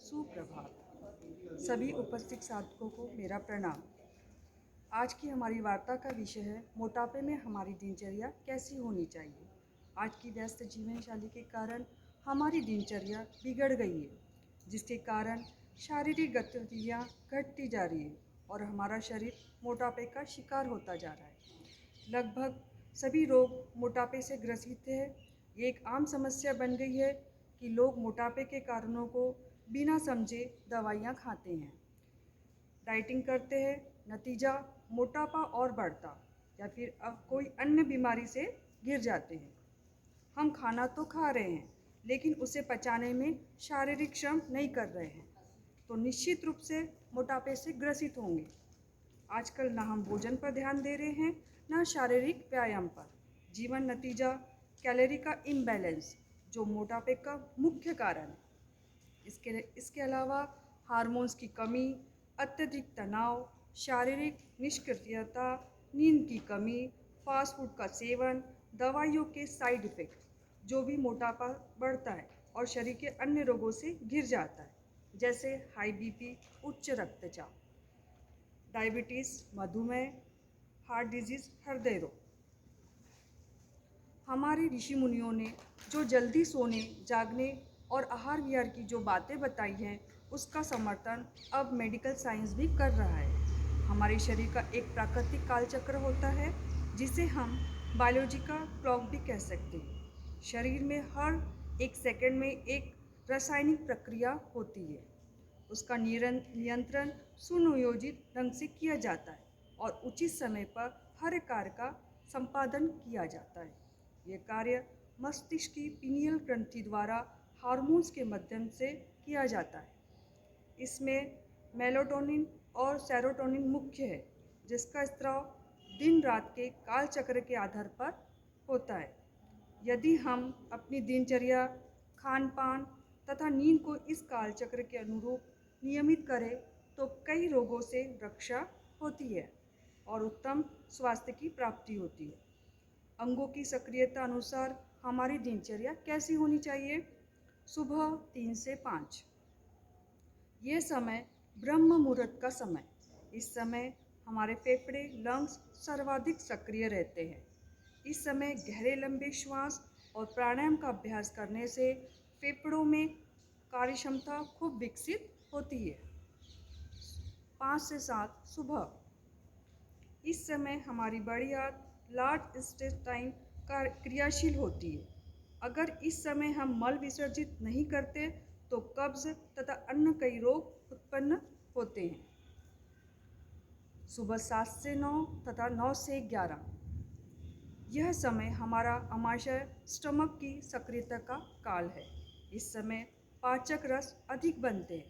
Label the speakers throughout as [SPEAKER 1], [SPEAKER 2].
[SPEAKER 1] सुप्रभात। सभी उपस्थित साधकों को मेरा प्रणाम। आज की हमारी वार्ता का विषय है मोटापे में हमारी दिनचर्या कैसी होनी चाहिए। आज की व्यस्त जीवन शैली के कारण हमारी दिनचर्या बिगड़ गई है, जिसके कारण शारीरिक गतिविधियाँ घटती जा रही है और हमारा शरीर मोटापे का शिकार होता जा रहा है। लगभग सभी लोग मोटापे से ग्रसित हैं। ये एक आम समस्या बन गई है कि लोग मोटापे के कारणों को बिना समझे दवाइयाँ खाते हैं, डाइटिंग करते हैं, नतीजा मोटापा और बढ़ता या फिर अब कोई अन्य बीमारी से घिर जाते हैं। हम खाना तो खा रहे हैं, लेकिन उसे पचाने में शारीरिक श्रम नहीं कर रहे हैं, तो निश्चित रूप से मोटापे से ग्रसित होंगे। आजकल ना हम भोजन पर ध्यान दे रहे हैं, ना शारीरिक व्यायाम पर। जीवन नतीजा कैलोरी का इम्बैलेंस, जो मोटापे का मुख्य कारण है। इसके अलावा हार्मोन्स की कमी, अत्यधिक तनाव, शारीरिक निष्क्रियता, नींद की कमी, फास्ट फूड का सेवन, दवाइयों के साइड इफ़ेक्ट, जो भी मोटापा बढ़ता है और शरीर के अन्य रोगों से घिर जाता है, जैसे हाई बीपी, उच्च रक्तचाप, डायबिटीज़, मधुमेह, हार्ट डिजीज़, हृदय रोग। हमारे ऋषि मुनियों ने जो जल्दी सोने, जागने और आहार विहार की जो बातें बताई हैं, उसका समर्थन अब मेडिकल साइंस भी कर रहा है। हमारे शरीर का एक प्राकृतिक कालचक्र होता है, जिसे हम बायोलॉजिकल क्लॉक भी कह सकते हैं। शरीर में हर एक सेकंड में एक रासायनिक प्रक्रिया होती है। उसका नियंत्रण सुनियोजित ढंग से किया जाता है और उचित समय पर हर कार्य का संपादन किया जाता है। ये कार्य मस्तिष्क की पिनियल ग्रंथि द्वारा हार्मोन्स के माध्यम से किया जाता है। इसमें मेलाटोनिन और सेरोटोनिन मुख्य है, जिसका स्राव दिन रात के कालचक्र के आधार पर होता है। यदि हम अपनी दिनचर्या, खान पान तथा नींद को इस कालचक्र के अनुरूप नियमित करें, तो कई रोगों से रक्षा होती है और उत्तम स्वास्थ्य की प्राप्ति होती है। अंगों की सक्रियता अनुसार हमारी दिनचर्या कैसी होनी चाहिए? सुबह 3 से 5, ये समय ब्रह्म मुहूर्त का समय। इस समय हमारे फेफड़े, लंग्स सर्वाधिक सक्रिय रहते हैं। इस समय गहरे लंबे श्वास और प्राणायाम का अभ्यास करने से फेफड़ों में कार्यक्षमता खूब विकसित होती है। 5 से 7 सुबह, इस समय हमारी बड़ी आंत लार्ज इंटेस्टाइन क्रियाशील होती है। अगर इस समय हम मल विसर्जित नहीं करते, तो कब्ज तथा अन्य कई रोग उत्पन्न होते हैं। सुबह 7 से 9 तथा 9 से 11, यह समय हमारा आमाशय स्टमक की सक्रियता का काल है। इस समय पाचक रस अधिक बनते हैं।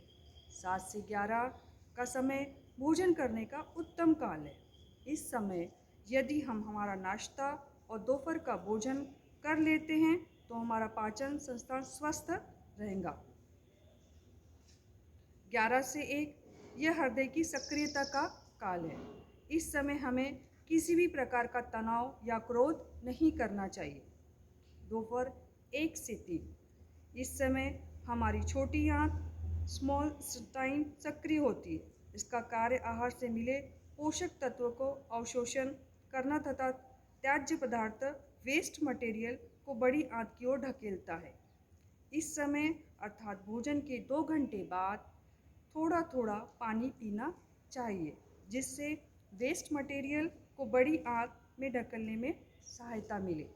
[SPEAKER 1] 7 से 11 का समय भोजन करने का उत्तम काल है। इस समय यदि हम हमारा नाश्ता और दोपहर का भोजन कर लेते हैं, तो हमारा पाचन संस्थान स्वस्थ रहेगा। 11 से 1, यह हृदय की सक्रियता का काल है। इस समय हमें किसी भी प्रकार का तनाव या क्रोध नहीं करना चाहिए। दोपहर 1 से 3, इस समय हमारी छोटी आंत स्मॉल इंटेस्टाइन सक्रिय होती है। इसका कार्य आहार से मिले पोषक तत्वों को अवशोषण करना तथा त्याज्य पदार्थ वेस्ट मटेरियल को बड़ी आंत की ओर ढकेलता है। इस समय अर्थात भोजन के 2 घंटे बाद थोड़ा थोड़ा पानी पीना चाहिए, जिससे वेस्ट मटेरियल को बड़ी आंत में ढकेलने में सहायता मिले।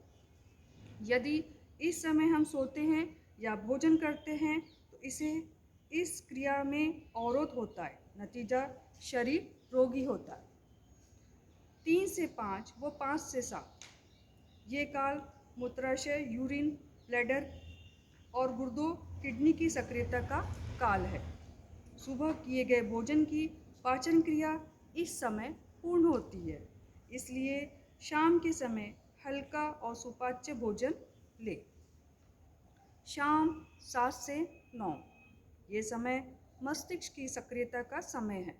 [SPEAKER 1] यदि इस समय हम सोते हैं या भोजन करते हैं, तो इस क्रिया में अवरोध होता है, नतीजा शरीर रोगी होता है। 3 से 5 व 5 से 7, ये काल मूत्राशय, यूरिन, ब्लैडर और गुर्दों, किडनी की सक्रियता का काल है। सुबह किए गए भोजन की पाचन क्रिया इस समय पूर्ण होती है, इसलिए शाम के समय हल्का और सुपाच्य भोजन ले। शाम 7 से 9, ये समय मस्तिष्क की सक्रियता का समय है।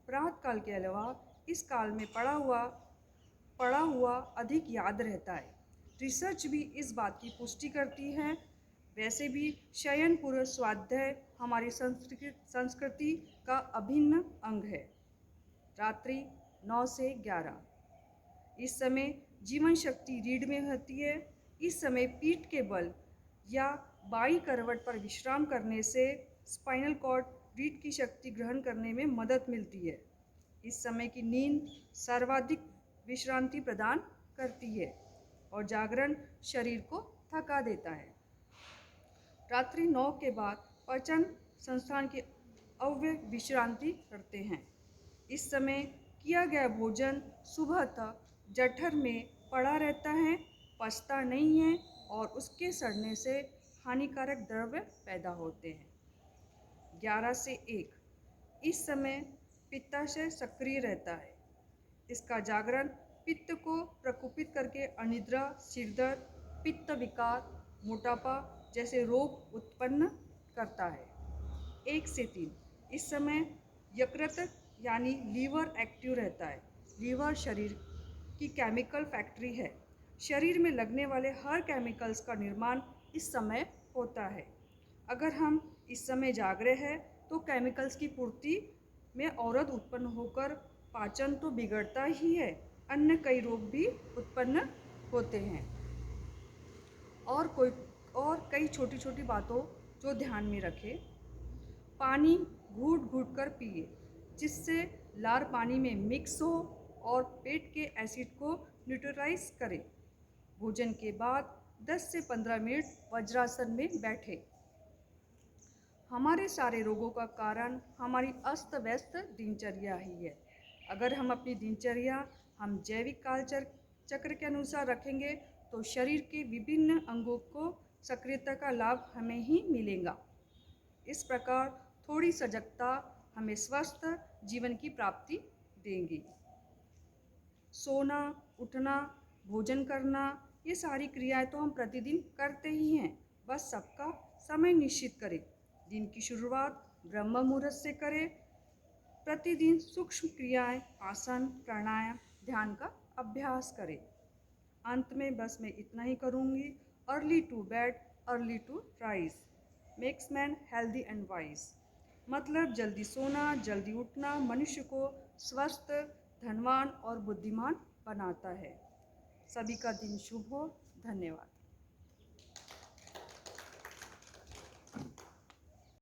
[SPEAKER 1] प्रातः काल के अलावा इस काल में पढ़ा हुआ अधिक याद रहता है। रिसर्च भी इस बात की पुष्टि करती है। वैसे भी शयन पूर्व स्वाध्याय हमारी संस्कृति का अभिन्न अंग है। रात्रि 9 से 11 इस समय जीवन शक्ति रीढ़ में होती है। इस समय पीठ के बल या बाई करवट पर विश्राम करने से स्पाइनल कॉर्ड रीढ़ की शक्ति ग्रहण करने में मदद मिलती है। इस समय की नींद सर्वाधिक विश्रांति प्रदान करती है और जागरण शरीर को थका देता है। रात्रि 9 के बाद पाचन संस्थान की अव्यय विश्रांति करते हैं। इस समय किया गया भोजन सुबह तक जठर में पड़ा रहता है, पचता नहीं है और उसके सड़ने से हानिकारक द्रव्य पैदा होते हैं। 11 से 1 इस समय पित्ताशय सक्रिय रहता है। इसका जागरण पित्त को प्रकोपित करके अनिद्रा, सिरदर्द, पित्त विकार, मोटापा जैसे रोग उत्पन्न करता है। 1 से 3 इस समय यकृत यानी लीवर एक्टिव रहता है। लीवर शरीर की केमिकल फैक्ट्री है। शरीर में लगने वाले हर केमिकल्स का निर्माण इस समय होता है। अगर हम इस समय जाग रहे हैं तो केमिकल्स की पूर्ति में अवरोध उत्पन्न होकर पाचन तो बिगड़ता ही है, अन्य कई रोग भी उत्पन्न होते हैं। और कई छोटी छोटी बातों जो ध्यान में रखें। पानी घूट घूट कर पिए, जिससे लार पानी में मिक्स हो और पेट के एसिड को न्यूट्रलाइज करे। भोजन के बाद 10 से 15 मिनट वज्रासन में बैठे। हमारे सारे रोगों का कारण हमारी अस्त व्यस्त दिनचर्या ही है। अगर हम अपनी दिनचर्या हम जैविक काल चक्र के अनुसार रखेंगे तो शरीर के विभिन्न अंगों को सक्रियता का लाभ हमें ही मिलेगा। इस प्रकार थोड़ी सजगता हमें स्वस्थ जीवन की प्राप्ति देंगी। सोना, उठना, भोजन करना, ये सारी क्रियाएं तो हम प्रतिदिन करते ही हैं। बस सबका समय निश्चित करें। दिन की शुरुआत ब्रह्म मुहूर्त से करें। प्रतिदिन सूक्ष्म क्रियाएं, आसन, प्राणायाम, ध्यान का अभ्यास करें। अंत में बस मैं इतना ही करूँगी। Early to bed, early to rise makes man healthy and wise. मतलब जल्दी सोना, जल्दी उठना मनुष्य को स्वस्थ, धनवान और बुद्धिमान बनाता है। सभी का दिन शुभ हो। धन्यवाद।